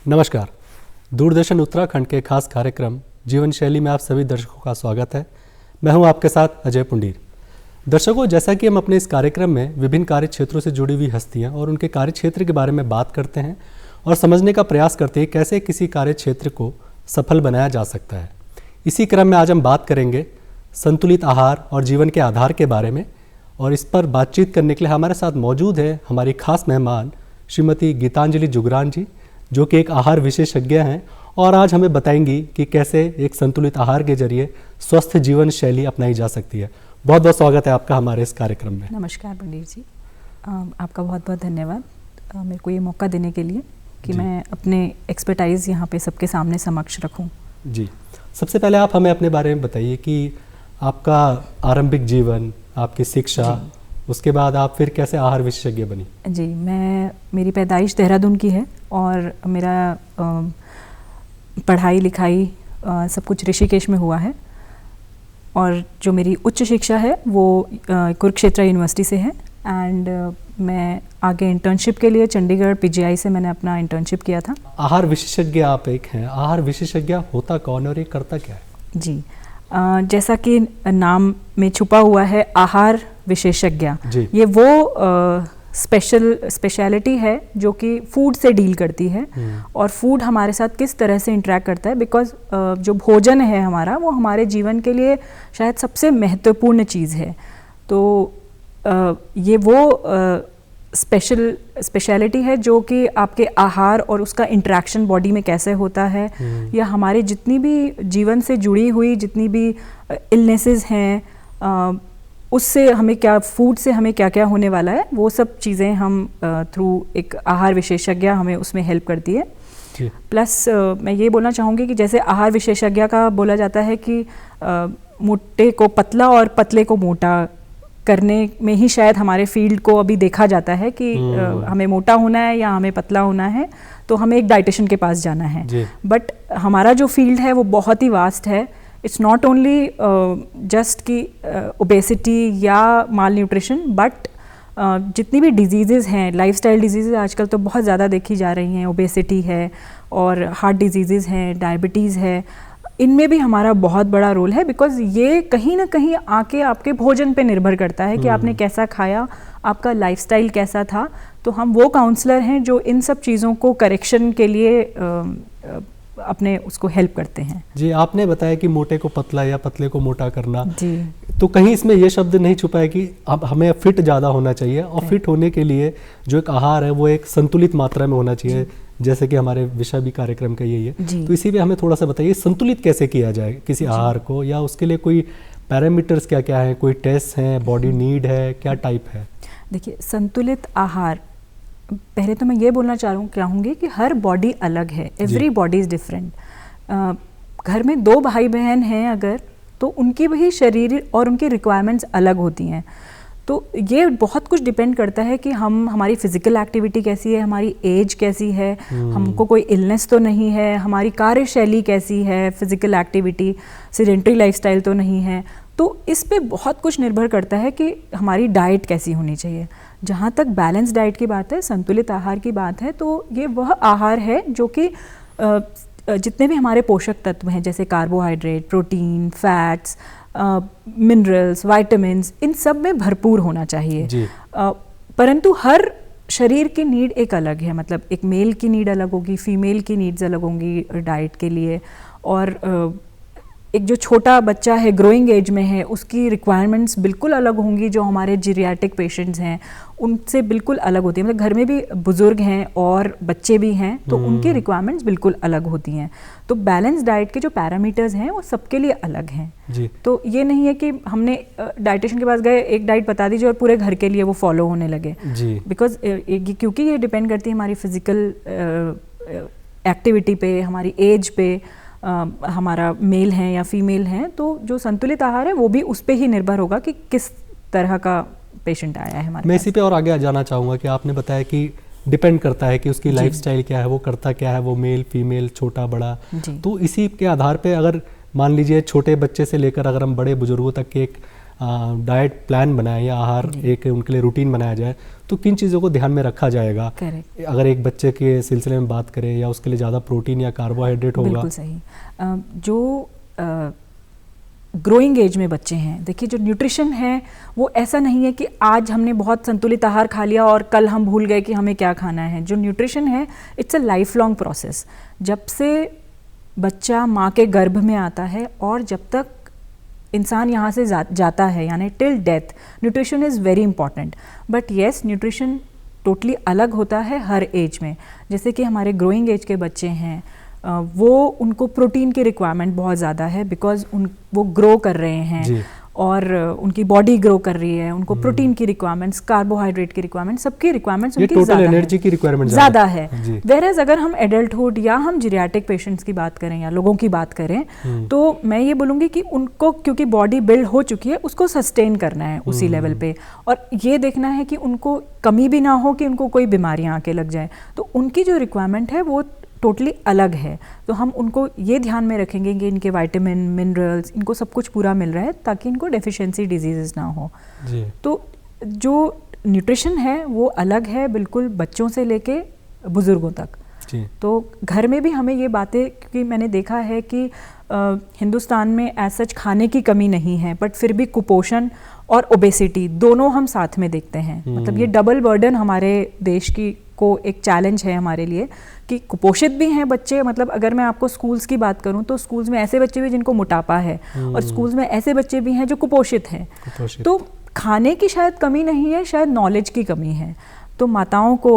नमस्कार। दूरदर्शन उत्तराखंड के खास कार्यक्रम जीवन शैली में आप सभी दर्शकों का स्वागत है। मैं हूं आपके साथ अजय पुंडीर। दर्शकों, जैसा कि हम अपने इस कार्यक्रम में विभिन्न कार्य क्षेत्रों से जुड़ी हुई हस्तियां और उनके कार्य क्षेत्र के बारे में बात करते हैं और समझने का प्रयास करते हैं कैसे किसी कार्य क्षेत्र को सफल बनाया जा सकता है। इसी क्रम में आज हम बात करेंगे संतुलित आहार और जीवन के आधार के बारे में, और इस पर बातचीत करने के लिए हमारे साथ मौजूद है हमारी खास मेहमान श्रीमती गीतांजलि जुगरान जी, जो कि एक आहार विशेषज्ञ हैं और आज हमें बताएंगी कि कैसे एक संतुलित आहार के जरिए स्वस्थ जीवन शैली अपनाई जा सकती है। बहुत बहुत स्वागत है आपका हमारे इस कार्यक्रम में। नमस्कार पंडित जी, आपका बहुत बहुत धन्यवाद मेरे को ये मौका देने के लिए कि मैं अपने एक्सपर्टाइज यहाँ पे सबके सामने समक्ष रखूँ। जी, सबसे पहले आप हमें अपने बारे में बताइए कि आपका आरंभिक जीवन, आपकी शिक्षा, उसके बाद आप फिर कैसे आहार विशेषज्ञ बनी? जी, मेरी पैदाइश देहरादून की है और मेरा पढ़ाई लिखाई सब कुछ ऋषिकेश में हुआ है, और जो मेरी उच्च शिक्षा है वो कुरुक्षेत्र यूनिवर्सिटी से है। एंड मैं आगे इंटर्नशिप के लिए चंडीगढ़ पीजीआई से मैंने अपना इंटर्नशिप किया था। आहार विशेषज्ञ आप एक हैं, आहार विशेषज्ञ होता कौन है और ये करता क्या है? जी, जैसा कि नाम में छुपा हुआ है आहार विशेषज्ञ, ये वो स्पेशलिटी है जो कि फूड से डील करती है और फूड हमारे साथ किस तरह से इंटरेक्ट करता है। बिकॉज जो भोजन है हमारा, वो हमारे जीवन के लिए शायद सबसे महत्वपूर्ण चीज़ है। तो ये वो स्पेशलिटी है जो कि आपके आहार और उसका इंटरेक्शन बॉडी में कैसे होता है, या हमारे जितनी भी जीवन से जुड़ी हुई जितनी भी इलनेसेस हैं, उससे हमें क्या, फूड से हमें क्या क्या होने वाला है, वो सब चीज़ें हम थ्रू एक आहार विशेषज्ञ हमें उसमें हेल्प करती है। प्लस मैं ये बोलना चाहूँगी कि जैसे आहार विशेषज्ञ का बोला जाता है कि मोटे को पतला और पतले को मोटा करने में ही शायद हमारे फील्ड को अभी देखा जाता है कि हमें मोटा होना है या हमें पतला होना है तो हमें एक डाइटिशियन के पास जाना है। बट हमारा जो फील्ड है वो बहुत ही वास्ट है। इट्स नॉट ओनली जस्ट कि ओबेसिटी या माल न्यूट्रिशन, बट जितनी भी डिजीज़ेज़ हैं, लाइफस्टाइल डिजीज़ेज़ आजकल तो बहुत ज़्यादा देखी जा रही हैं। ओबेसिटी है और हार्ट डिजीज़ेज़ हैं, डायबिटीज़ है, इनमें भी हमारा बहुत बड़ा रोल है। बिकॉज ये कहीं ना कहीं आके आपके भोजन पे निर्भर करता है कि आपने कैसा खाया, आपका लाइफस्टाइल कैसा था। तो हम वो काउंसलर हैं जो इन सब चीज़ों को करेक्शन के लिए अपने उसको हेल्प करते हैं। जी, आपने बताया कि मोटे को पतला या पतले को मोटा करना, जी, तो कहीं इसमें ये शब्द नहीं छुपा है कि अब हमें फिट ज़्यादा होना चाहिए, और फिट होने के लिए जो एक आहार है वो एक संतुलित मात्रा में होना चाहिए, जैसे कि हमारे विषय भी कार्यक्रम का यही है। तो इसी पे हमें थोड़ा सा बताइए संतुलित कैसे किया जाए किसी आहार को, या उसके लिए कोई पैरामीटर्स क्या क्या है, कोई टेस्ट हैं, बॉडी नीड है, क्या टाइप है? देखिए, संतुलित आहार, पहले तो मैं ये बोलना चाहूँगी कि हर बॉडी अलग है, एवरी बॉडी इज़ डिफरेंट। घर में 2 भाई बहन हैं अगर, तो उनकी भी शरीर और उनकी रिक्वायरमेंट्स अलग होती हैं। तो ये बहुत कुछ डिपेंड करता है कि हमारी फिजिकल एक्टिविटी कैसी है, हमारी एज कैसी है, हमको कोई इलनेस तो नहीं है, हमारी कार्यशैली कैसी है, फिजिकल एक्टिविटी, सीडेंटरी लाइफस्टाइल तो नहीं है। तो इस पे बहुत कुछ निर्भर करता है कि हमारी डाइट कैसी होनी चाहिए। जहाँ तक बैलेंस डाइट की बात है, संतुलित आहार की बात है, तो ये वह आहार है जो कि जितने भी हमारे पोषक तत्व हैं, जैसे carbohydrate, protein, fats, minerals, vitamins, इन सब में भरपूर होना चाहिए। परंतु हर शरीर की नीड एक अलग है। मतलब एक मेल की नीड अलग होगी, फीमेल की नीड्स अलग होंगी डाइट के लिए, और एक जो छोटा बच्चा है, ग्रोइंग एज में है, उसकी रिक्वायरमेंट्स बिल्कुल अलग होंगी। जो हमारे जीरियाटिक पेशेंट्स हैं उनसे बिल्कुल अलग होती है। मतलब घर में भी बुजुर्ग हैं और बच्चे भी हैं, तो उनकी रिक्वायरमेंट्स बिल्कुल अलग होती हैं। तो बैलेंस डाइट के जो पैरामीटर्स हैं वो सबके लिए अलग हैं जी। तो ये नहीं है कि हमने डाइटिशियन के पास गए, एक डाइट बता दीजिए और पूरे घर के लिए वो फॉलो होने लगे जी। बिकॉज क्योंकि ये डिपेंड करती है हमारी फिजिकल एक्टिविटी पे, हमारी एज पे, हमारा मेल है या फीमेल है। तो जो संतुलित आहार है वो भी उस पे ही निर्भर होगा कि किस तरह का पेशेंट आया है हमारे। मैं इसी पे और आगे जाना चाहूँगा कि आपने बताया कि डिपेंड करता है कि उसकी लाइफस्टाइल क्या है, वो करता क्या है, वो मेल फीमेल, छोटा बड़ा। तो इसी के आधार पे अगर मान लीजिए छोटे बच्चे से लेकर अगर हम बड़े बुजुर्गों तक के एक डाइट प्लान बनाए या आहार एक उनके लिए रूटीन बनाया जाए तो किन चीज़ों को ध्यान में रखा जाएगा? अगर एक बच्चे के सिलसिले में बात करें, या उसके लिए ज़्यादा प्रोटीन या कार्बोहाइड्रेट होगा? बिल्कुल सही। जो ग्रोइंग एज में बच्चे हैं, देखिए जो न्यूट्रिशन है वो ऐसा नहीं है कि आज हमने बहुत संतुलित आहार खा लिया और कल हम भूल गए कि हमें क्या खाना है। जो न्यूट्रिशन है it's a life long process. जब से बच्चा माँ के गर्भ में आता है और जब तक इंसान यहाँ से जाता है, यानी till death, nutrition is very important. But yes, nutrition totally अलग होता है हर एज में। जैसे कि हमारे ग्रोइंग एज के बच्चे हैं, वो उनको प्रोटीन की रिक्वायरमेंट बहुत ज़्यादा है, बिकॉज वो ग्रो कर रहे हैं और उनकी बॉडी ग्रो कर रही है। उनको प्रोटीन की रिक्वायरमेंट्स, कार्बोहाइड्रेट की रिक्वायरमेंट्स, सबकी रिक्वायरमेंट्स उनकी टोटल एनर्जी की रिक्वायरमेंट ज़्यादा है। वेयरएज अगर हम एडल्टहुड या हम जीरियाट्रिक पेशेंट्स की बात करें या लोगों की बात करें, तो मैं ये बोलूँगी कि उनको, क्योंकि बॉडी बिल्ड हो चुकी है, उसको सस्टेन करना है उसी लेवल पे, और ये देखना है कि उनको कमी भी ना हो कि उनको कोई बीमारियाँ आके लग जाए। तो उनकी जो रिक्वायरमेंट है वो टोटली अलग है। तो हम उनको ये ध्यान में रखेंगे कि इनके विटामिन, मिनरल्स, इनको सब कुछ पूरा मिल रहा है ताकि इनको डेफिशिएंसी डिजीजेस ना हो जी। तो जो न्यूट्रिशन है वो अलग है बिल्कुल, बच्चों से लेके बुजुर्गों तक जी। तो घर में भी हमें ये बातें, क्योंकि मैंने देखा है कि हिंदुस्तान में एज सच खाने की कमी नहीं है, बट फिर भी कुपोषण और ओबेसिटी दोनों हम साथ में देखते हैं। मतलब ये डबल बर्डन हमारे देश की को एक चैलेंज है हमारे लिए कि कुपोषित भी हैं बच्चे। मतलब अगर मैं आपको स्कूल्स की बात करूं तो स्कूल्स में ऐसे बच्चे भी जिनको मोटापा है, और स्कूल्स में ऐसे बच्चे भी हैं जो कुपोषित हैं। तो खाने की शायद कमी नहीं है, शायद नॉलेज की कमी है। तो माताओं को,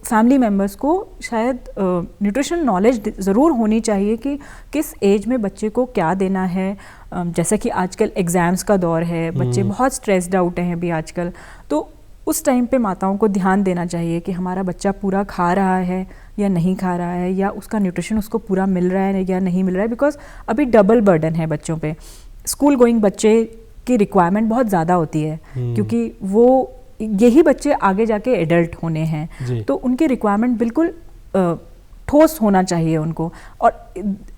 फैमिली मेम्बर्स को शायद न्यूट्रिशन नॉलेज ज़रूर होनी चाहिए कि किस एज में बच्चे को क्या देना है। जैसा कि आजकल एग्ज़ाम्स का दौर है, बच्चे बहुत स्ट्रेस्ड आउट हैं अभी आजकल, तो उस टाइम पे माताओं को ध्यान देना चाहिए कि हमारा बच्चा पूरा खा रहा है या नहीं खा रहा है, या उसका न्यूट्रिशन उसको पूरा मिल रहा है या नहीं मिल रहा है। बिकॉज अभी डबल बर्डन है बच्चों पे। स्कूल गोइंग बच्चे की रिक्वायरमेंट बहुत ज़्यादा होती है, क्योंकि वो यही बच्चे आगे जाके एडल्ट होने हैं, तो उनकी रिक्वायरमेंट बिल्कुल ठोस होना चाहिए उनको। और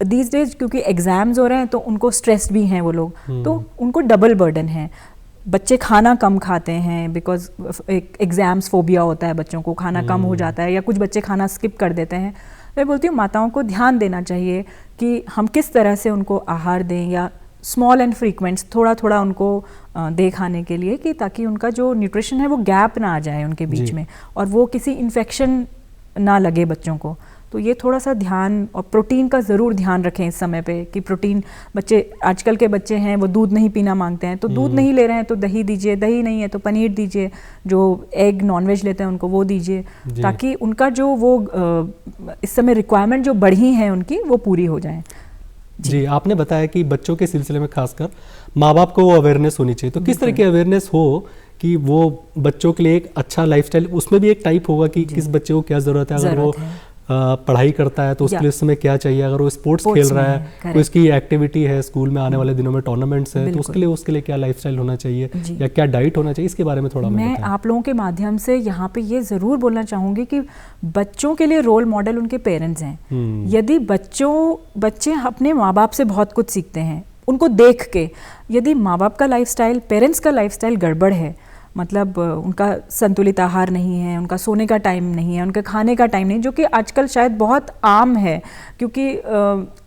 दीज डेज क्योंकि एग्ज़ाम्स हो रहे हैं तो उनको स्ट्रेस भी हैं वो लोग, तो उनको डबल बर्डन है। बच्चे खाना कम खाते हैं बिकॉज एक एग्ज़ाम्स फोबिया होता है बच्चों को, खाना कम हो जाता है, या कुछ बच्चे खाना स्किप कर देते हैं। मैं बोलती हूँ माताओं को ध्यान देना चाहिए कि हम किस तरह से उनको आहार दें, या स्मॉल एंड फ्रीक्वेंट्स थोड़ा थोड़ा उनको दे खाने के लिए, कि ताकि उनका जो न्यूट्रिशन है वो गैप ना आ जाए उनके बीच में, और वो किसी इन्फेक्शन ना लगे बच्चों को। तो ये थोड़ा सा ध्यान, और प्रोटीन का ज़रूर ध्यान रखें इस समय पे कि प्रोटीन, बच्चे आजकल के बच्चे हैं वो दूध नहीं पीना मांगते हैं, तो दूध नहीं ले रहे हैं तो दही दीजिए, दही नहीं है तो पनीर दीजिए, जो एग नॉनवेज लेते हैं उनको वो दीजिए, ताकि उनका जो वो इस समय रिक्वायरमेंट जो बढ़ी है उनकी वो पूरी हो जाए। जी, आपने बताया कि बच्चों के सिलसिले में खासकर माँ बाप को अवेयरनेस होनी चाहिए, तो किस तरह की अवेयरनेस हो कि वो बच्चों के लिए एक अच्छा लाइफस्टाइल, उसमें भी एक टाइप होगा कि किस बच्चे को क्या ज़रूरत है। अगर वो पढ़ाई करता है तो उसके लिए समय क्या चाहिए, अगर वो स्पोर्ट्स खेल रहा है, कोई इसकी एक्टिविटी है, स्कूल में आने वाले दिनों में टूर्नामेंट्स है, तो उसके लिए क्या लाइफस्टाइल होना चाहिए या क्या डाइट होना चाहिए, इसके बारे में थोड़ा मैं आप लोगों के माध्यम से यहाँ पे ये ज़रूर बोलना चाहूँगी कि बच्चों के लिए रोल मॉडल उनके पेरेंट्स हैं। यदि बच्चे अपने माँ बाप से बहुत कुछ सीखते हैं उनको देख के, यदि माँ बाप का लाइफस्टाइल, पेरेंट्स का लाइफस्टाइल गड़बड़ है, मतलब उनका संतुलित आहार नहीं है, उनका सोने का टाइम नहीं है, उनका खाने का टाइम नहीं, जो कि आजकल शायद बहुत आम है, क्योंकि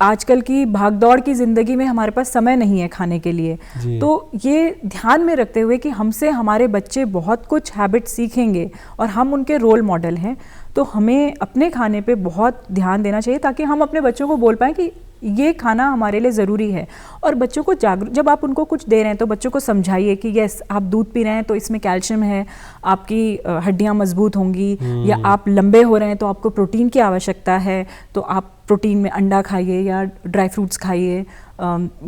आजकल की भागदौड़ की ज़िंदगी में हमारे पास समय नहीं है खाने के लिए। तो ये ध्यान में रखते हुए कि हमसे हमारे बच्चे बहुत कुछ हैबिट सीखेंगे और हम उनके रोल मॉडल हैं, तो हमें अपने खाने पे बहुत ध्यान देना चाहिए ताकि हम अपने बच्चों को बोल पाएँ कि ये खाना हमारे लिए ज़रूरी है। और बच्चों को जब आप उनको कुछ दे रहे हैं तो बच्चों को समझाइए कि यस, आप दूध पी रहे हैं तो इसमें कैल्शियम है, आपकी हड्डियां मजबूत होंगी, या आप लंबे हो रहे हैं तो आपको प्रोटीन की आवश्यकता है, तो आप प्रोटीन में अंडा खाइए या ड्राई फ्रूट्स खाइए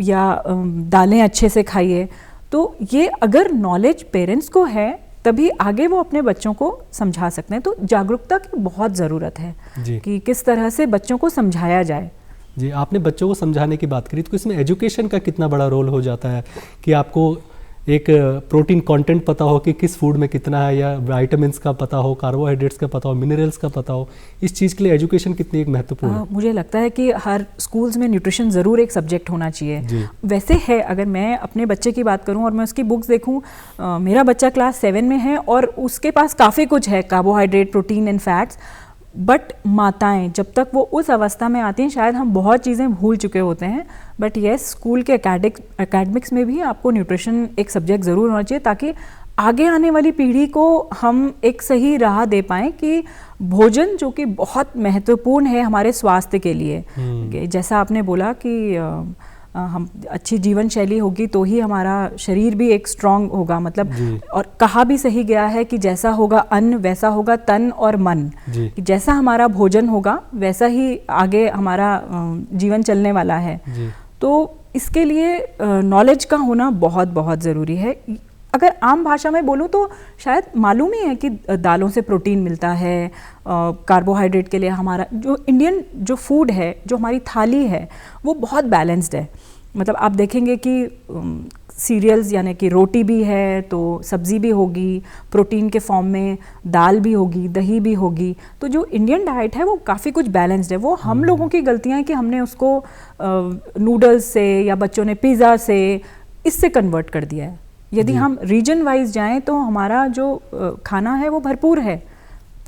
या दालें अच्छे से खाइए। तो ये अगर नॉलेज पेरेंट्स को है तभी आगे वो अपने बच्चों को समझा सकते हैं। तो जागरूकता की बहुत ज़रूरत है कि किस तरह से बच्चों को समझाया जाए। जी, आपने बच्चों को समझाने की बात करी, तो इसमें एजुकेशन का कितना बड़ा रोल हो जाता है कि आपको एक प्रोटीन कंटेंट पता हो कि किस फूड में कितना है, या विटामिन्स का पता हो, कार्बोहाइड्रेट्स का पता हो, मिनरल्स का पता हो, इस चीज़ के लिए एजुकेशन कितनी एक महत्वपूर्ण है? मुझे लगता है कि हर स्कूल्स में न्यूट्रिशन ज़रूर एक सब्जेक्ट होना चाहिए। वैसे है, अगर मैं अपने बच्चे की बात करूं और मैं उसकी बुक्स देखूं, मेरा बच्चा क्लास 7 में है और उसके पास काफ़ी कुछ है, carbohydrate, protein and fats. But माताएं जब तक वो उस अवस्था में आती हैं, शायद हम बहुत चीज़ें भूल चुके होते हैं। बट येस, स्कूल के एकेडमिक्स में भी आपको न्यूट्रिशन एक सब्जेक्ट ज़रूर होना चाहिए, ताकि आगे आने वाली पीढ़ी को हम एक सही राह दे पाएँ कि भोजन जो कि बहुत महत्वपूर्ण है हमारे स्वास्थ्य के लिए। जैसा आपने बोला कि हम अच्छी जीवन शैली होगी तो ही हमारा शरीर भी एक स्ट्रांग होगा, मतलब और कहा भी सही गया है कि जैसा होगा अन्न वैसा होगा तन और मन। कि जैसा हमारा भोजन होगा वैसा ही आगे हमारा जीवन चलने वाला है। तो इसके लिए नॉलेज का होना बहुत बहुत ज़रूरी है। अगर आम भाषा में बोलूँ तो शायद मालूम ही है कि दालों से प्रोटीन मिलता है, कार्बोहाइड्रेट के लिए हमारा जो इंडियन जो फूड है, जो हमारी थाली है, वो बहुत बैलेंस्ड है। मतलब आप देखेंगे कि सीरियल्स यानी कि रोटी भी है तो सब्ज़ी भी होगी, प्रोटीन के फॉर्म में दाल भी होगी, दही भी होगी। तो जो इंडियन डाइट है वो काफ़ी कुछ बैलेंस्ड है। वो हम लोगों की गलतियाँ हैं कि हमने उसको नूडल्स से या बच्चों ने पिज़्ज़ा से इससे कन्वर्ट कर दिया है। यदि हम रीजन वाइज जाएं तो हमारा जो खाना है वो भरपूर है,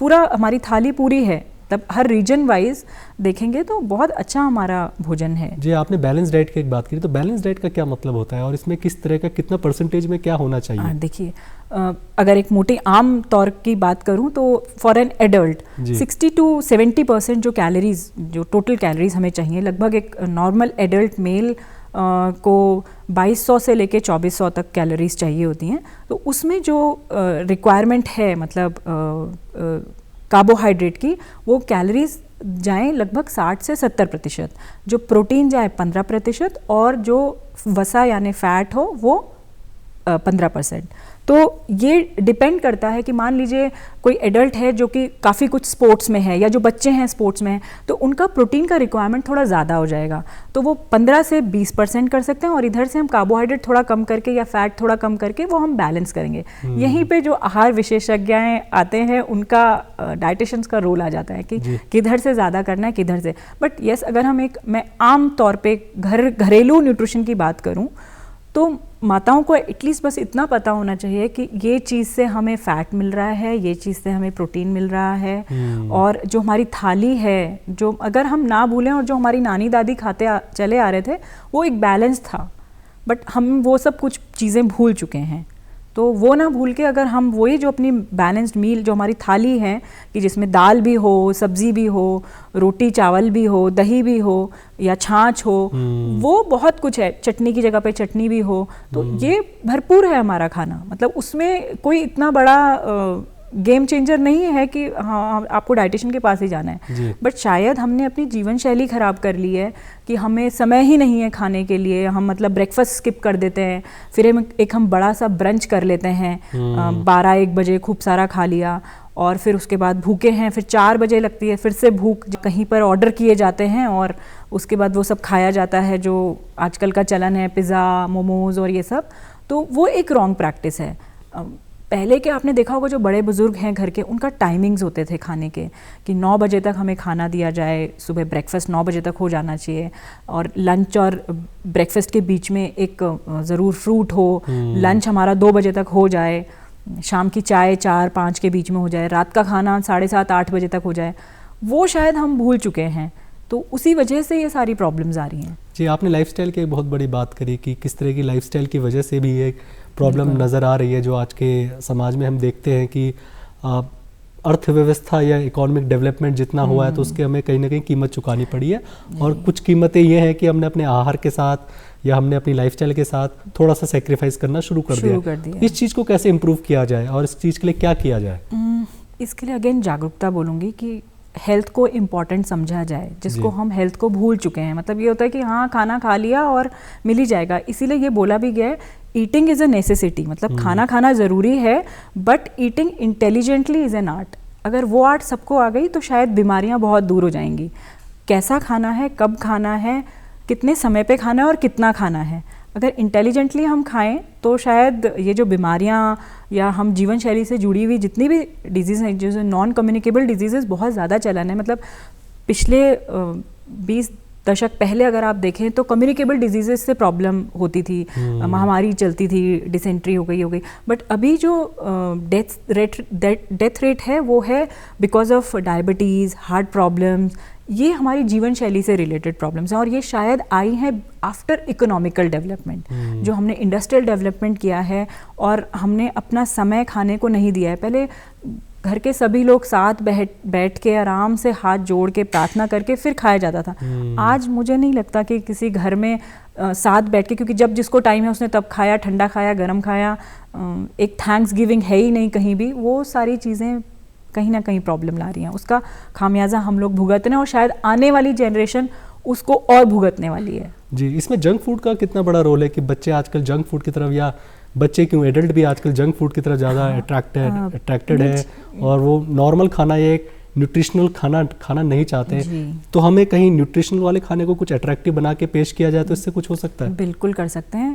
पूरा हमारी थाली पूरी है। तब हर रीजन वाइज देखेंगे तो बहुत अच्छा हमारा भोजन है। जी, आपने बैलेंस डाइट की एक बात की, तो बैलेंस डाइट का क्या मतलब होता है और इसमें किस तरह का कितना परसेंटेज में क्या होना चाहिए? देखिए, अगर एक मोटी आम तौर की बात करूं तो फॉर एन एडल्ट 60 to 70% जो कैलोरीज, जो टोटल कैलोरीज हमें चाहिए, लगभग एक नॉर्मल एडल्ट मेल को 2200 से लेके 2400 तक कैलोरीज चाहिए होती हैं। तो उसमें जो रिक्वायरमेंट है, मतलब कार्बोहाइड्रेट की, वो कैलोरीज जाएं लगभग 60 से 70%, जो प्रोटीन जाए 15% और जो वसा यानी फैट हो वो 15%। तो ये डिपेंड करता है कि मान लीजिए कोई एडल्ट है जो कि काफ़ी कुछ स्पोर्ट्स में है, या जो बच्चे हैं स्पोर्ट्स में हैं, तो उनका प्रोटीन का रिक्वायरमेंट थोड़ा ज़्यादा हो जाएगा, तो वो 15 से 20% कर सकते हैं। और इधर से हम कार्बोहाइड्रेट थोड़ा कम करके या फैट थोड़ा कम करके वो हम बैलेंस करेंगे। यहीं पे जो आहार विशेषज्ञ आते हैं, उनका डाइटिशियंस का रोल आ जाता है कि किधर से ज़्यादा करना है, किधर से। बट येस, अगर हम मैं आम तौर पर घरेलू न्यूट्रिशन की बात करूँ तो माताओं को एटलीस्ट बस इतना पता होना चाहिए कि ये चीज़ से हमें फ़ैट मिल रहा है, ये चीज़ से हमें प्रोटीन मिल रहा है। और जो हमारी थाली है, जो अगर हम ना भूलें, और जो हमारी नानी दादी खाते चले आ रहे थे, वो एक बैलेंस था। बट हम वो सब कुछ चीज़ें भूल चुके हैं। तो वो ना भूल के अगर हम वही जो अपनी बैलेंस्ड मील जो हमारी थाली है, कि जिसमें दाल भी हो, सब्जी भी हो, रोटी चावल भी हो, दही भी हो या छाछ हो, वो बहुत कुछ है, चटनी की जगह पे चटनी भी हो, तो ये भरपूर है हमारा खाना। मतलब उसमें कोई इतना बड़ा गेम चेंजर नहीं है कि हाँ आपको डाइटिशियन के पास ही जाना है। बट शायद हमने अपनी जीवन शैली खराब कर ली है कि हमें समय ही नहीं है खाने के लिए। हम मतलब ब्रेकफास्ट स्किप कर देते हैं, फिर हम बड़ा सा ब्रंच कर लेते हैं, 12-1 बजे खूब सारा खा लिया, और फिर उसके बाद भूखे हैं, फिर 4 बजे लगती है, फिर से भूख, कहीं पर ऑर्डर किए जाते हैं और उसके बाद वो सब खाया जाता है जो आजकल का चलन है, पिज़्ज़ा, मोमोज़ और ये सब। तो वो एक रॉन्ग प्रैक्टिस है। पहले के आपने देखा होगा जो बड़े बुजुर्ग हैं घर के, उनका टाइमिंग्स होते थे खाने के, कि 9 बजे तक हमें खाना दिया जाए, सुबह ब्रेकफास्ट 9 बजे तक हो जाना चाहिए, और लंच और ब्रेकफास्ट के बीच में एक ज़रूर फ्रूट हो, लंच हमारा 2 बजे तक हो जाए, शाम की चाय 4-5 के बीच में हो जाए, रात का खाना 7:30-8 बजे तक हो जाए। वो शायद हम भूल चुके हैं, तो उसी वजह से ये सारी प्रॉब्लम्स आ रही हैं। जी, आपने लाइफस्टाइल की एक बहुत बड़ी बात करी कि किस तरह की लाइफस्टाइल की वजह से भी एक प्रॉब्लम नज़र आ रही है, जो आज के समाज में हम देखते हैं कि अर्थव्यवस्था या इकोनॉमिक डेवलपमेंट जितना हुआ है तो उसके हमें कहीं ना कहीं कीमत चुकानी पड़ी है। और कुछ कीमतें ये हैं कि हमने अपने आहार के साथ या हमने अपनी लाइफस्टाइल के साथ थोड़ा सा सेक्रीफाइस करना शुरू कर दिया। इस चीज़ को कैसे इम्प्रूव किया जाए और इस चीज़ के लिए क्या किया जाए? इसके लिए अगेन जागरूकता बोलूँगी कि हेल्थ को इम्पॉर्टेंट समझा जाए, जिसको हम हेल्थ को भूल चुके हैं। मतलब ये होता है कि हाँ खाना खा लिया और मिल ही जाएगा, इसीलिए ये बोला भी गया है ईटिंग इज़ अ नेसेसिटी। मतलब खाना खाना ज़रूरी है, but eating intelligently is an art. अगर वो आर्ट सबको आ गई तो शायद बीमारियाँ बहुत दूर हो जाएंगी। कैसा खाना है, कब खाना है, कितने समय पे खाना है और कितना खाना है, अगर इंटेलिजेंटली हम खाएं तो शायद ये जो बीमारियां या हम जीवन शैली से जुड़ी हुई जितनी भी डिजीज़ हैं, जो नॉन कम्युनिकेबल डिजीज़ बहुत ज़्यादा चलन है। मतलब पिछले 20 दशक पहले अगर आप देखें तो कम्युनिकेबल डिजीज़ से प्रॉब्लम होती थी, महामारी चलती थी, डिसेंट्री हो गई, बट अभी जो डेथ रेट है वो है because of diabetes, heart problems, ये हमारी जीवन शैली से रिलेटेड प्रॉब्लम्स हैं और ये शायद आई हैं आफ्टर इकोनॉमिकल डेवलपमेंट। जो हमने इंडस्ट्रियल डेवलपमेंट किया है और हमने अपना समय खाने को नहीं दिया है। पहले घर के सभी लोग साथ बैठ के आराम से हाथ जोड़ के प्रार्थना करके फिर खाया जाता था। आज मुझे नहीं लगता कि किसी घर में साथ बैठ के, क्योंकि जब जिसको टाइम है उसने तब खाया, ठंडा खाया, गरम खाया, एक थैंक्स गिविंग है ही नहीं कहीं भी। वो सारी चीज़ें कहीं ना कहीं प्रॉब्लम ला रही हैं, उसका खामियाजा हम लोग भुगत रहे हैं और शायद आने वाली जनरेशन उसको और भुगतने वाली है। जी, इसमें जंक फूड का कितना बड़ा रोल है कि बच्चे आजकल जंक फूड की तरफ, या बच्चे क्यों एडल्ट भी आजकल जंक फूड की तरफ ज़्यादा अट्रैक्टेड है और वो नॉर्मल खाना, ये एक न्यूट्रिशनल खाना नहीं चाहते। तो हमें कहीं न्यूट्रिशनल वाले खाने को कुछ अट्रैक्टिव बना के पेश किया जाए तो इससे कुछ हो सकता है? बिल्कुल कर सकते हैं।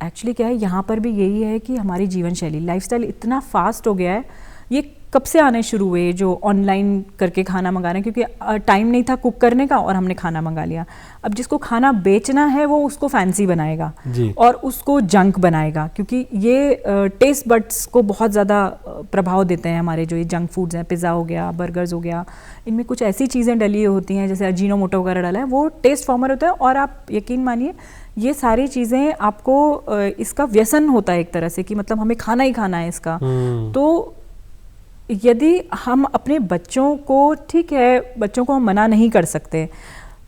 एक्चुअली क्या है, यहाँ पर भी यही है कि हमारी जीवन शैली, लाइफस्टाइल इतना फास्ट हो गया है। ये कब से आने शुरू हुए जो ऑनलाइन करके खाना मंगा रहे हैं, क्योंकि टाइम नहीं था कुक करने का और हमने खाना मंगा लिया। अब जिसको खाना बेचना है वो उसको फैंसी बनाएगा और उसको जंक बनाएगा, क्योंकि ये टेस्ट बड्स को बहुत ज़्यादा प्रभाव देते हैं। हमारे जो ये जंक फूड्स हैं, पिज़्ज़ा हो गया, बर्गर्स हो गया, इनमें कुछ ऐसी चीज़ें डली होती हैं जैसे अजीनोमोटो वगैरह डाला है, वो टेस्ट फॉर्मर होता है और आप यकीन मानिए ये सारी चीज़ें आपको इसका व्यसन होता है एक तरह से, कि मतलब हमें खाना ही खाना है इसका। तो यदि हम अपने बच्चों को, ठीक है बच्चों को हम मना नहीं कर सकते,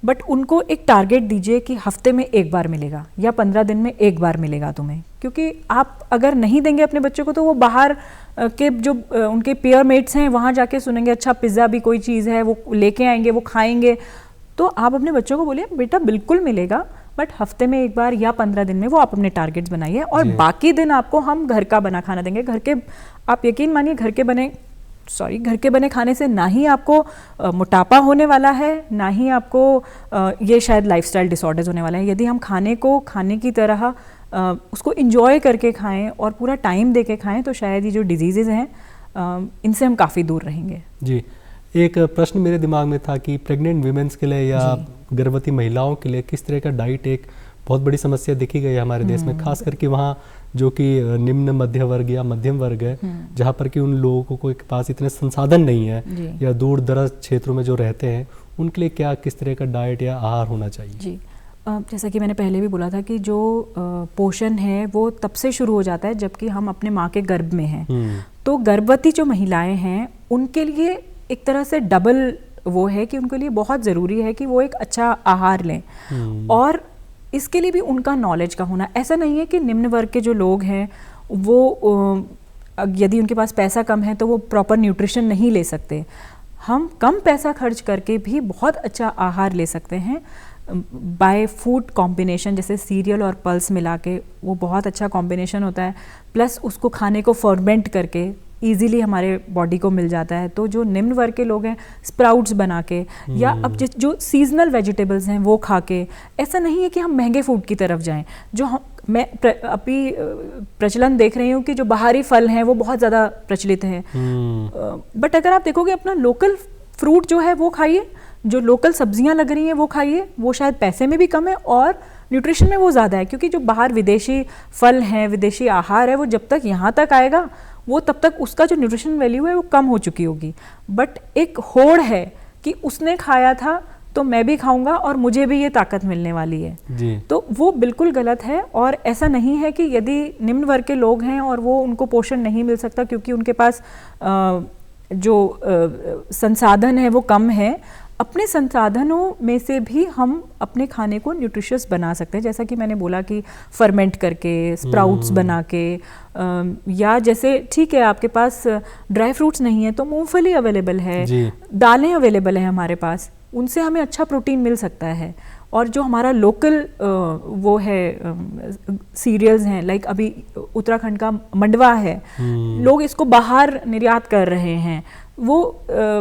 बट उनको एक टारगेट दीजिए कि हफ्ते में एक बार मिलेगा या 15 दिन में एक बार मिलेगा तुम्हें। क्योंकि आप अगर नहीं देंगे अपने बच्चों को तो वो बाहर के जो उनके पेयर मेट्स हैं वहाँ जाके सुनेंगे अच्छा पिज़्ज़ा भी कोई चीज़ है, वो लेके आएंगे, वो खाएंगे। तो आप अपने बच्चों को बोलिए बेटा बिल्कुल मिलेगा, बट हफ्ते में एक बार या 15 दिन में वो आप अपने टारगेट्स बनाइए और बाकी दिन आपको हम घर का बना खाना देंगे। घर के, आप यकीन मानिए घर के बने खाने से ना ही आपको मोटापा होने वाला है, ना ही आपको ये शायद लाइफस्टाइल डिसऑर्डर्स होने वाले हैं। यदि हम खाने को खाने की तरह उसको इंजॉय करके खाएं और पूरा टाइम दे के खाएं तो शायद ये जो डिजीज़ेज़ हैं इनसे हम काफ़ी दूर रहेंगे। जी, एक प्रश्न मेरे दिमाग में था कि प्रेग्नेंट वीमेंस के लिए या गर्भवती महिलाओं के लिए किस तरह का डाइट एक बहुत बड़ी समस्या देखी गई है हमारे देश में, खास करके वहाँ जो कि निम्न मध्य वर्ग या मध्यम वर्ग है, जहाँ पर कि उन लोगों को के पास इतने संसाधन नहीं है या दूर दराज क्षेत्रों में जो रहते हैं, उनके लिए क्या किस तरह का डाइट या आहार होना चाहिए? जी, जैसा कि मैंने पहले भी बोला था कि जो पोषण है वो तब से शुरू हो जाता है जबकि हम अपने माँ के गर्भ में हैं। तो गर्भवती जो महिलाएं हैं उनके लिए एक तरह से डबल वो है कि उनके लिए बहुत ज़रूरी है कि वो एक अच्छा आहार लें और इसके लिए भी उनका नॉलेज का होना। ऐसा नहीं है कि निम्न वर्ग के जो लोग हैं वो यदि उनके पास पैसा कम है तो वो प्रॉपर न्यूट्रिशन नहीं ले सकते। हम कम पैसा खर्च करके भी बहुत अच्छा आहार ले सकते हैं बाय फूड कॉम्बिनेशन, जैसे सीरियल और पल्स मिला के, वो बहुत अच्छा कॉम्बिनेशन होता है। प्लस उसको खाने को फर्मेंट करके ईजीली हमारे बॉडी को मिल जाता है। तो जो निम्न वर्ग के लोग हैं स्प्राउट्स बना के या अब जो सीजनल वेजिटेबल्स हैं वो खा के, ऐसा नहीं है कि हम महंगे फूड की तरफ जाएं। जो मैं अभी प्रचलन देख रही हूँ कि जो बाहरी फल हैं वो बहुत ज़्यादा प्रचलित हैं, बट अगर आप देखोगे अपना लोकल फ्रूट जो है वो खाइए, जो लोकल सब्जियां लग रही हैं वो खाइए, वो शायद पैसे में भी कम है और न्यूट्रिशन में वो ज़्यादा है। क्योंकि जो बाहर विदेशी फल हैं, विदेशी आहार है, वो जब तक यहाँ तक आएगा वो तब तक उसका जो न्यूट्रिशन वैल्यू है वो कम हो चुकी होगी। बट एक होड़ है कि उसने खाया था तो मैं भी खाऊंगा और मुझे भी ये ताकत मिलने वाली है जी। तो वो बिल्कुल गलत है। और ऐसा नहीं है कि यदि निम्न वर्ग के लोग हैं और वो उनको पोषण नहीं मिल सकता क्योंकि उनके पास जो संसाधन है वो कम है, अपने संसाधनों में से भी हम अपने खाने को न्यूट्रिशियस बना सकते हैं। जैसा कि मैंने बोला कि फर्मेंट करके, स्प्राउट्स बना के, या जैसे ठीक है आपके पास ड्राई फ्रूट्स नहीं है तो मूंगफली अवेलेबल है, दालें अवेलेबल है हमारे पास, उनसे हमें अच्छा प्रोटीन मिल सकता है। और जो हमारा लोकल वो है सीरियल्स हैं, लाइक अभी उत्तराखंड का मंडवा है, लोग इसको बाहर निर्यात कर रहे हैं। वो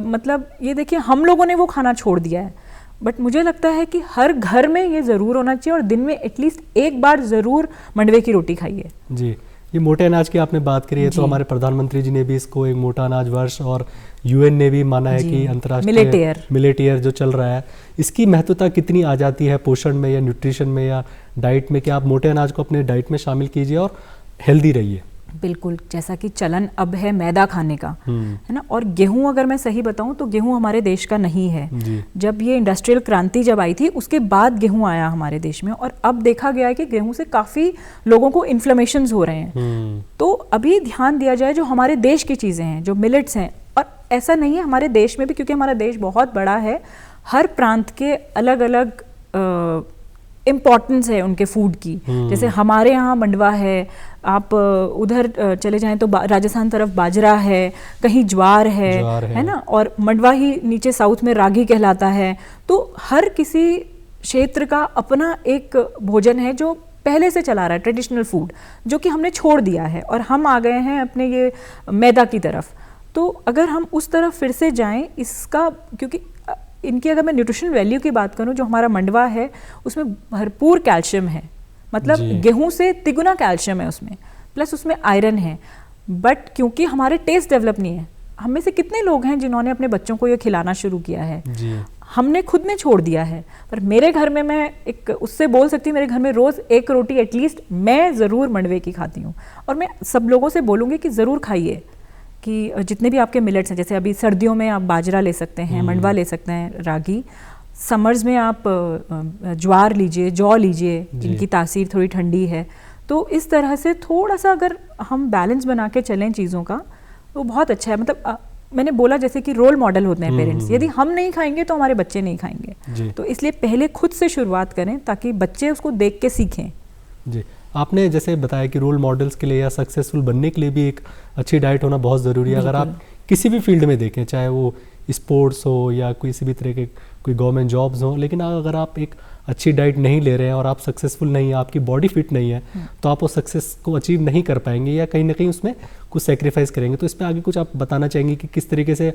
मतलब ये देखिए हम लोगों ने वो खाना छोड़ दिया है बट मुझे लगता है कि हर घर में ये ज़रूर होना चाहिए और दिन में एटलीस्ट एक बार ज़रूर मंडवे की रोटी खाइए। जी, ये मोटे अनाज की आपने बात करी है, तो जी। हमारे प्रधानमंत्री जी ने भी इसको एक मोटा अनाज वर्ष और यूएन ने भी माना है जी। कि अंतर्राष्ट्रीय मिलेट ईयर जो चल रहा है, इसकी महत्वता कितनी आ जाती है पोषण में या न्यूट्रिशन में या डाइट में, कि आप मोटे अनाज को अपने डाइट में शामिल कीजिए और हेल्दी रहिए। बिल्कुल, जैसा कि चलन अब है मैदा खाने का, है ना, और गेहूं अगर मैं सही बताऊं तो गेहूं हमारे देश का नहीं है। जब ये इंडस्ट्रियल क्रांति जब आई थी उसके बाद गेहूं आया हमारे देश में, और अब देखा गया है कि गेहूं से काफ़ी लोगों को इन्फ्लेमेशंस हो रहे हैं। तो अभी ध्यान दिया जाए जो हमारे देश की चीज़ें हैं, जो मिलेट्स हैं, और ऐसा नहीं है हमारे देश में भी, क्योंकि हमारा देश बहुत बड़ा है, हर प्रांत के अलग अलग इम्पॉर्टेंस है उनके फूड की। जैसे हमारे यहाँ मंडवा है, आप उधर चले जाएं तो राजस्थान तरफ बाजरा है, कहीं ज्वार है ना, और मंडवा ही नीचे साउथ में रागी कहलाता है। तो हर किसी क्षेत्र का अपना एक भोजन है जो पहले से चला रहा है, ट्रेडिशनल फूड, जो कि हमने छोड़ दिया है और हम आ गए हैं अपने ये मैदा की तरफ। तो अगर हम उस तरफ फिर से जाएं, इसका, क्योंकि इनकी अगर मैं न्यूट्रिशन वैल्यू की बात करूं, जो हमारा मंडवा है उसमें भरपूर कैल्शियम है, मतलब गेहूं से तिगुना कैल्शियम है उसमें, प्लस उसमें आयरन है। बट क्योंकि हमारे टेस्ट डेवलप नहीं है, हम में से कितने लोग हैं जिन्होंने अपने बच्चों को ये खिलाना शुरू किया है, हमने खुद ने छोड़ दिया है। पर मेरे घर में, मैं एक उससे बोल सकती हूँ, मेरे घर में रोज़ एक रोटी एटलीस्ट मैं ज़रूर मंडवे की खाती हूँ, और मैं सब लोगों से बोलूँगी कि ज़रूर खाइए, कि जितने भी आपके मिलेट्स हैं, जैसे अभी सर्दियों में आप बाजरा ले सकते हैं, मंडवा ले सकते हैं, रागी, समर्स में आप ज्वार लीजिए, जौ लीजिए, जिनकी तासीर थोड़ी ठंडी है। तो इस तरह से थोड़ा सा अगर हम बैलेंस बना के चलें चीज़ों का, तो बहुत अच्छा है। मतलब मैंने बोला जैसे कि रोल मॉडल होते हैं पेरेंट्स, यदि हम नहीं खाएंगे तो हमारे बच्चे नहीं खाएंगे, तो इसलिए पहले खुद से शुरुआत करें ताकि बच्चे उसको देख के सीखें। जी, आपने जैसे बताया कि रोल मॉडल्स के लिए या सक्सेसफुल बनने के लिए भी एक अच्छी डाइट होना बहुत ज़रूरी है। अगर आप किसी भी फील्ड में देखें, चाहे वो स्पोर्ट्स हो या किसी भी तरह के कोई गवर्नमेंट जॉब्स हो, लेकिन अगर आप एक अच्छी डाइट नहीं ले रहे हैं और आप सक्सेसफुल नहीं है, आपकी बॉडी फिट नहीं है, तो आप वो सक्सेस को अचीव नहीं कर पाएंगे या कहीं ना कहीं उसमें कुछ सेक्रीफाइस करेंगे। तो इसमें आगे कुछ आप बताना चाहेंगे कि किस तरीके से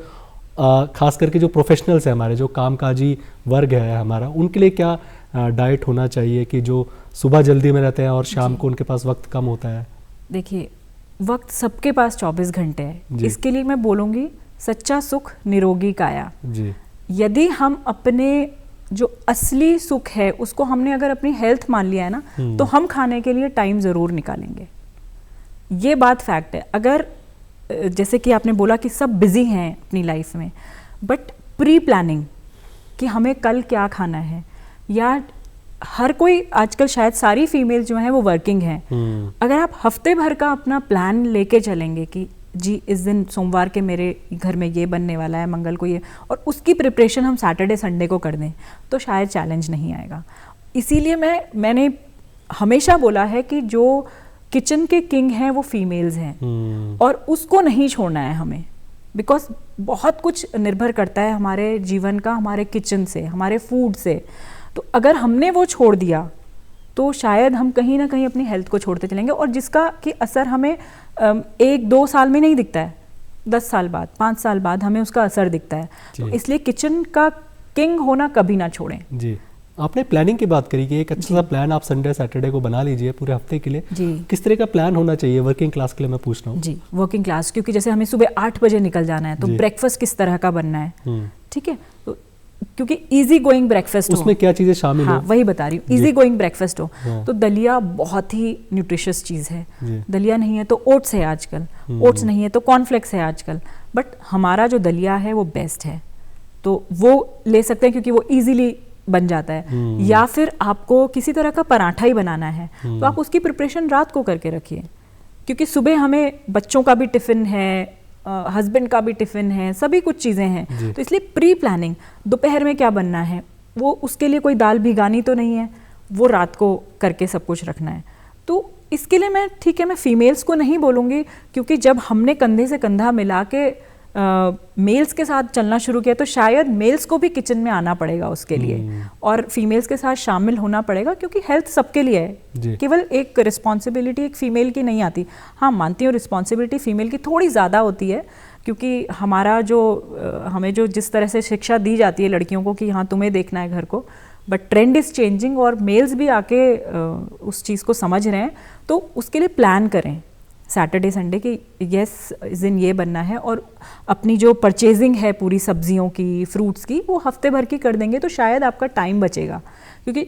खास करके जो प्रोफेशनल्स हैं हमारे, जो कामकाजी वर्ग है हमारा, उनके लिए क्या डाइट होना चाहिए कि जो सुबह जल्दी में रहते हैं और शाम को उनके पास वक्त कम होता है? देखिए, वक्त सबके पास 24 घंटे है, इसके लिए मैं बोलूँगी सच्चा सुख निरोगी काया। जी। यदि हम अपने जो असली सुख है उसको हमने अगर अपनी हेल्थ मान लिया है ना, तो हम खाने के लिए टाइम ज़रूर निकालेंगे, ये बात फैक्ट है। अगर जैसे कि आपने बोला कि सब बिजी हैं अपनी लाइफ में, बट प्री प्लानिंग कि हमें कल क्या खाना है, या हर कोई आजकल शायद सारी फीमेल जो हैं वो वर्किंग हैं, अगर आप हफ्ते भर का अपना प्लान लेके चलेंगे कि जी इस दिन सोमवार के मेरे घर में ये बनने वाला है, मंगल को ये, और उसकी प्रिपरेशन हम सैटरडे संडे को कर दें, तो शायद चैलेंज नहीं आएगा। इसीलिए मैंने हमेशा बोला है कि जो किचन के किंग हैं वो फीमेल्स हैं, और उसको नहीं छोड़ना है हमें, बिकॉज बहुत कुछ निर्भर करता है हमारे जीवन का हमारे किचन से, हमारे फूड से। तो अगर हमने वो छोड़ दिया तो शायद हम कहीं ना कहीं अपनी हेल्थ को छोड़ते चलेंगे, और जिसका कि असर हमें 1-2 साल में नहीं दिखता है, 10 साल बाद, 5 साल बाद हमें उसका असर दिखता है। तो इसलिए किचन का किंग होना कभी ना छोड़ें। जी, आपने प्लानिंग की बात करी कि एक अच्छा सा प्लान आप संडे सैटरडे को बना लीजिए पूरे हफ्ते के लिए। जी। किस तरह का प्लान होना चाहिए वर्किंग क्लास के लिए, मैं पूछ रहा हूँ? जी, वर्किंग क्लास, क्योंकि जैसे हमें सुबह 8 बजे निकल जाना है, तो ब्रेकफास्ट किस तरह का बनना है, ठीक है, तो क्योंकि इजी गोइंग ब्रेकफास्ट हो, उसमें क्या चीजें शामिल हो, वही बता रही हूँ, इजी गोइंग ब्रेकफास्ट हो, तो दलिया बहुत ही न्यूट्रिशियस चीज़ है। दलिया नहीं है तो ओट्स है आजकल, ओट्स नहीं है तो कॉर्नफ्लेक्स है आजकल, बट हमारा जो दलिया है वो बेस्ट है, तो वो ले सकते हैं क्योंकि वो इजीली बन जाता है। या फिर आपको किसी तरह का पराठा ही बनाना है, तो आप उसकी प्रिपरेशन रात को करके रखिए, क्योंकि सुबह हमें बच्चों का भी टिफिन है, हस्बैंड का भी टिफिन है, सभी कुछ चीज़ें हैं, तो इसलिए प्री प्लानिंग, दोपहर में क्या बनना है, वो उसके लिए कोई दाल भिगानी तो नहीं है, वो रात को करके सब कुछ रखना है। तो इसके लिए मैं, ठीक है, मैं फीमेल्स को नहीं बोलूँगी, क्योंकि जब हमने कंधे से कंधा मिला के मेल्स के साथ चलना शुरू किया, तो शायद मेल्स को भी किचन में आना पड़ेगा उसके लिए, और फीमेल्स के साथ शामिल होना पड़ेगा, क्योंकि हेल्थ सबके लिए है, केवल एक रिस्पॉन्सिबिलिटी एक फीमेल की नहीं आती। हाँ, मानती हूँ रिस्पॉन्सिबिलिटी फीमेल की थोड़ी ज़्यादा होती है, क्योंकि हमारा जो हमें जो जिस तरह से शिक्षा दी जाती है लड़कियों को कि हाँ तुम्हें देखना है घर को, बट ट्रेंड इज़ चेंजिंग और मेल्स भी आके उस चीज़ को समझ रहे हैं। तो उसके लिए प्लान करें सैटरडे संडे कि यस इस दिन ये बनना है, और अपनी जो परचेजिंग है पूरी सब्जियों की, फ्रूट्स की, वो हफ्ते भर की कर देंगे तो शायद आपका टाइम बचेगा, क्योंकि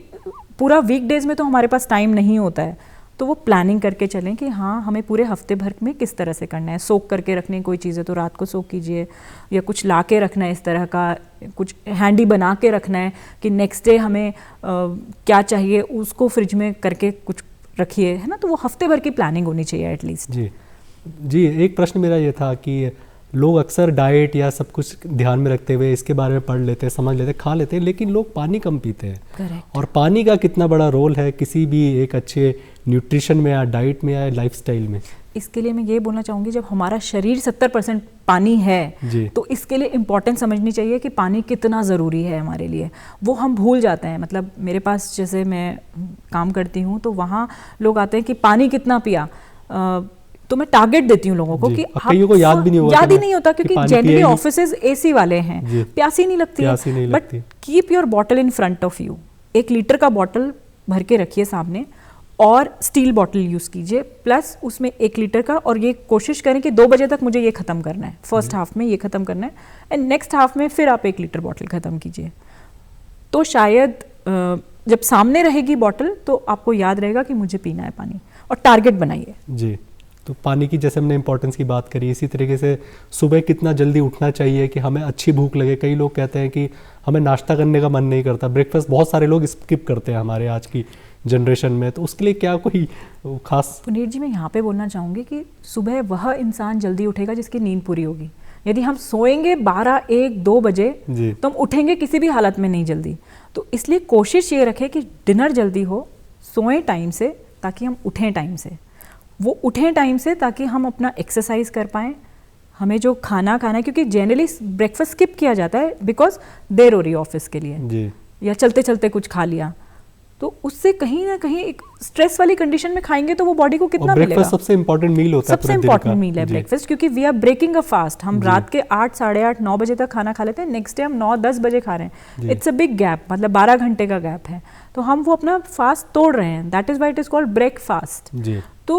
पूरा वीकडेज़ में तो हमारे पास टाइम नहीं होता है। तो वो प्लानिंग करके चलें कि हाँ हमें पूरे हफ्ते भर में किस तरह से करना है। सोक करके रखने कोई चीज़ है तो रात को सोक कीजिए, या कुछ ला के रखना है इस तरह का, कुछ हैंडी बना के रखना है कि नेक्स्ट डे हमें क्या चाहिए उसको फ्रिज में करके कुछ रखिए, है ना। तो वो हफ्ते भर की प्लानिंग होनी चाहिए एटलीस्ट। जी, एक प्रश्न मेरा ये था कि लोग अक्सर डाइट या सब कुछ ध्यान में रखते हुए इसके बारे में पढ़ लेते हैं, समझ लेते हैं, खा लेते हैं, लेकिन लोग पानी कम पीते हैं। करेक्ट। और पानी का कितना बड़ा रोल है किसी भी एक अच्छे न्यूट्रिशन में या डाइट में या लाइफस्टाइल में? इसके लिए मैं ये बोलना चाहूँगी, जब हमारा शरीर 70% पानी है तो इसके लिए इम्पोर्टेंस समझनी चाहिए कि पानी कितना ज़रूरी है हमारे लिए। वो हम भूल जाते हैं। मतलब मेरे पास जैसे मैं काम करती हूँ तो वहाँ लोग आते हैं कि पानी कितना पिया, तो मैं टारगेट देती हूँ लोगों को कि कईयों को याद भी नहीं होगा, याद ही नहीं होता, क्योंकि जनरली ऑफिसेज एसी वाले हैं, प्यासी नहीं लगती है। But keep your bottle in front of you. 1 litre का बॉटल भर के रखिए सामने, और स्टील बॉटल यूज़ कीजिए, प्लस उसमें 1 लीटर का, और ये कोशिश करें कि 2 बजे तक मुझे ये ख़त्म करना है, फर्स्ट हाफ में ये ख़त्म करना है, एंड नेक्स्ट हाफ में फिर आप 1 लीटर बॉटल ख़त्म कीजिए। तो शायद जब सामने रहेगी बॉटल तो आपको याद रहेगा कि मुझे पीना है पानी, और टारगेट बनाइए। जी, तो पानी की जैसे हमने इंपॉर्टेंस की बात करी, इसी तरीके से सुबह कितना जल्दी उठना चाहिए कि हमें अच्छी भूख लगे। कई लोग कहते हैं कि हमें नाश्ता करने का मन नहीं करता, ब्रेकफास्ट बहुत सारे लोग स्किप करते हैं हमारे आज की जनरेशन में, तो उसके लिए क्या कोई खास? पुनीत जी, मैं यहाँ पे बोलना चाहूँगी कि सुबह वह इंसान जल्दी उठेगा जिसकी नींद पूरी होगी। यदि हम सोएंगे 12, 1, 2 बजे तो हम उठेंगे किसी भी हालत में नहीं जल्दी। तो इसलिए कोशिश ये रखें कि डिनर जल्दी हो, सोएं टाइम से ताकि हम उठें टाइम से, वो उठें टाइम से ताकि हम अपना एक्सरसाइज कर पाएँ। हमें जो खाना खाना है, क्योंकि जनरली ब्रेकफास्ट स्किप किया जाता है बिकॉज देर हो रही है ऑफिस के लिए जी, या चलते चलते कुछ खा लिया, तो उससे कहीं ना कहीं एक स्ट्रेस वाली कंडीशन में खाएंगे तो वो बॉडी को कितना मिलेगा। ब्रेकफास्ट सबसे इंपॉर्टेंट मील होता है, सबसे इंपॉर्टेंट मील है ब्रेकफास्ट, क्योंकि we are breaking a fast. हम रात के 8, साढ़े 8, 9 बजे तक खाना खा लेते हैं, नेक्स्ट डे हम 9, 10 बजे खा रहे हैं। इट्स अ बिग गैप, मतलब 12 घंटे का गैप है, तो हम वो अपना फास्ट तोड़ रहे हैं। That is why it is called breakfast. तो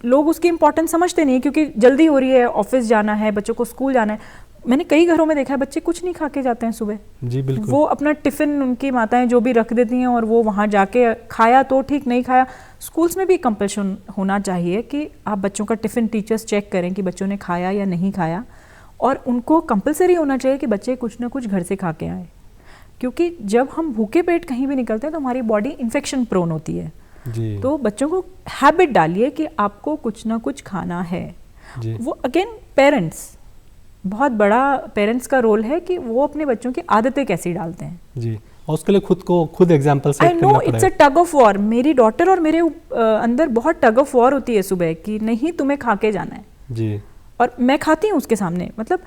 लोग उसकी इंपॉर्टेंस समझते नहीं, क्योंकि जल्दी हो रही है, ऑफिस जाना है, बच्चों को स्कूल जाना है। मैंने कई घरों में देखा है बच्चे कुछ नहीं खा के जाते हैं सुबह। जी बिल्कुल। वो अपना टिफ़िन उनकी माताएं जो भी रख देती हैं और वो वहाँ जाके खाया तो ठीक, नहीं खाया। स्कूल्स में भी कंपल्शन होना चाहिए कि आप बच्चों का टिफ़िन टीचर्स चेक करें कि बच्चों ने खाया या नहीं खाया, और उनको कंपलसरी होना चाहिए कि बच्चे कुछ ना कुछ घर से खा के आए, क्योंकि जब हम भूखे पेट कहीं भी निकलते हैं तो हमारी बॉडी इन्फेक्शन प्रोन होती है। जी। तो बच्चों को हैबिट डालिए कि आपको कुछ ना कुछ खाना है। जी। वो अगेन पेरेंट्स, बहुत बड़ा पेरेंट्स का रोल है कि वो अपने बच्चों की आदतें कैसी डालते हैं। जी, और उसके लिए खुद एग्जांपल सेट करना पड़ेगा। It's a tug of war. मेरी डॉटर और मेरे अंदर बहुत टग ऑफ वॉर होती है सुबह कि नहीं तुम्हें खा के जाना है। जी। और मैं खाती हूँ उसके सामने। मतलब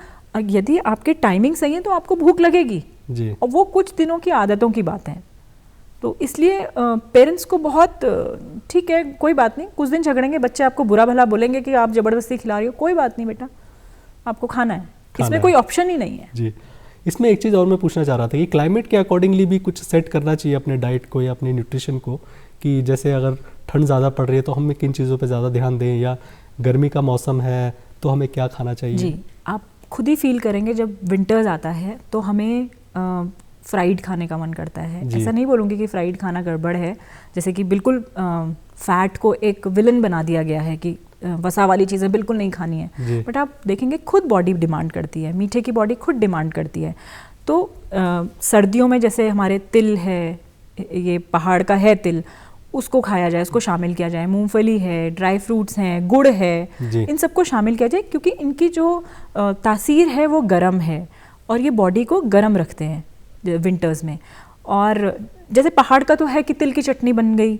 यदि आपके टाइमिंग सही है तो आपको भूख लगेगी। जी। और वो कुछ दिनों की आदतों की बात है। तो इसलिए पेरेंट्स को बहुत ठीक है, कोई बात नहीं, कुछ दिन झगड़ेंगे, बच्चे आपको बुरा भला बोलेंगे कि आप ज़बरदस्ती खिला रही हो, कोई बात नहीं बेटा, आपको खाना है, इसमें कोई ऑप्शन ही नहीं है। जी। इसमें एक चीज़ और मैं पूछना चाह रहा था कि क्लाइमेट के अकॉर्डिंगली भी कुछ सेट करना चाहिए अपने डाइट को या अपने न्यूट्रिशन को, कि जैसे अगर ठंड ज़्यादा पड़ रही है तो हमें किन चीज़ों पे ज़्यादा ध्यान दें, या गर्मी का मौसम है तो हमें क्या खाना चाहिए। जी, आप खुद ही फील करेंगे जब विंटर्स आता है तो हमें फ्राइड खाने का मन करता है। ऐसा नहीं बोलूँगी कि फ्राइड खाना गड़बड़ है, जैसे कि बिल्कुल फैट को एक विलन बना दिया गया है कि वसा वाली चीज़ें बिल्कुल नहीं खानी है। बट आप देखेंगे खुद बॉडी डिमांड करती है, मीठे की बॉडी खुद डिमांड करती है। तो सर्दियों में जैसे हमारे तिल है, ये पहाड़ का है तिल, उसको खाया जाए, उसको शामिल किया जाए। मूंगफली है, ड्राई फ्रूट्स हैं, गुड़ है, इन सबको शामिल किया जाए, क्योंकि इनकी जो तासीर है वो गर्म है और ये बॉडी को गर्म रखते हैं विंटर्स में। और जैसे पहाड़ का तो है कि तिल की चटनी बन गई,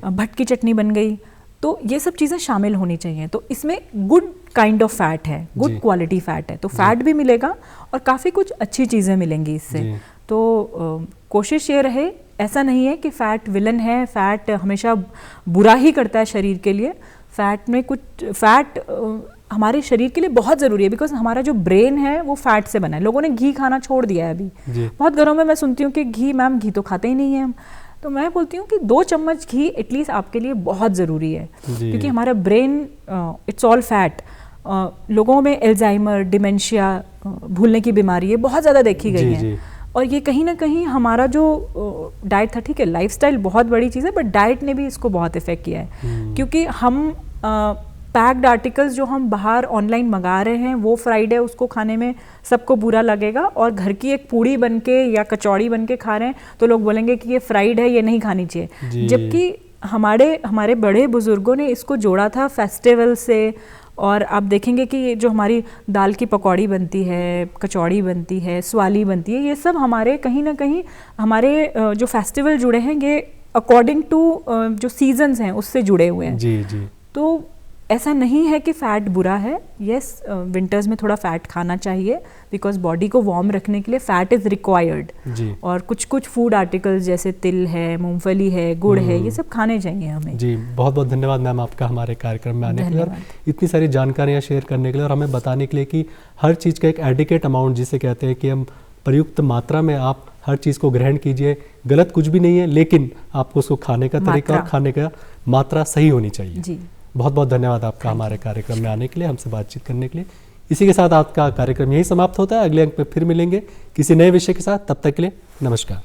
भट्ट की चटनी बन गई, तो ये सब चीज़ें शामिल होनी चाहिए। तो इसमें गुड काइंड ऑफ फैट है, गुड क्वालिटी फैट है, तो फैट भी मिलेगा और काफ़ी कुछ अच्छी चीज़ें मिलेंगी इससे। तो कोशिश ये रहे, ऐसा नहीं है कि फ़ैट विलन है, फ़ैट हमेशा बुरा ही करता है शरीर के लिए। फ़ैट में कुछ फ़ैट हमारे शरीर के लिए बहुत ज़रूरी है, बिकॉज हमारा जो ब्रेन है वो फैट से बना है। लोगों ने घी खाना छोड़ दिया है अभी, बहुत घरों में मैं सुनती हूँ कि घी, मैम घी तो खाते ही नहीं है हम। तो मैं बोलती हूँ कि 2 चम्मच घी एटलीस्ट आपके लिए बहुत ज़रूरी है, क्योंकि हमारा ब्रेन इट्स ऑल फैट। लोगों में एल्जाइमर, डिमेंशिया, भूलने की बीमारी है बहुत ज़्यादा देखी गई है। और ये कहीं ना कहीं हमारा जो डाइट था, ठीक है लाइफस्टाइल बहुत बड़ी चीज़ है, बट डाइट ने भी इसको बहुत इफेक्ट किया है, क्योंकि हम पैक्ड आर्टिकल्स जो हम बाहर ऑनलाइन मंगा रहे हैं वो फ्राइड है, उसको खाने में सबको बुरा लगेगा, और घर की एक पूड़ी बनके या कचौड़ी बनके खा रहे हैं तो लोग बोलेंगे कि ये फ्राइड है, ये नहीं खानी चाहिए। जबकि हमारे बड़े बुजुर्गों ने इसको जोड़ा था फेस्टिवल से। और आप देखेंगे कि ये जो हमारी दाल की पकौड़ी बनती है, कचौड़ी बनती है, स्वाली बनती है, ये सब हमारे कहीं ना कहीं हमारे जो फेस्टिवल जुड़े हैं ये अकॉर्डिंग टू जो सीजन्स हैं उससे जुड़े हुए हैं। जी जी। तो ऐसा नहीं है कि फ़ैट बुरा है। यस, विंटर्स में थोड़ा फ़ैट खाना चाहिए, बिकॉज बॉडी को वार्म रखने के लिए फ़ैट इज़ रिक्वायर्ड। और कुछ कुछ फूड आर्टिकल्स जैसे तिल है, मूंगफली है, गुड़ है, ये सब खाने चाहिए हमें। जी, बहुत बहुत धन्यवाद मैम आपका हमारे कार्यक्रम में आने के लिए और इतनी सारी जानकारियाँ शेयर करने के लिए, और हमें बताने के लिए कि हर चीज़ का एक एडिकेट अमाउंट जिसे कहते हैं कि हम प्रयुक्त मात्रा में आप हर चीज़ को ग्रहण कीजिए। गलत कुछ भी नहीं है, लेकिन आपको उसको खाने का तरीका और खाने का मात्रा सही होनी चाहिए। जी, बहुत बहुत धन्यवाद आपका हमारे कार्यक्रम में आने के लिए, हमसे बातचीत करने के लिए। इसी के साथ आपका कार्यक्रम यही समाप्त होता है। अगले अंक में फिर मिलेंगे किसी नए विषय के साथ। तब तक के लिए नमस्कार।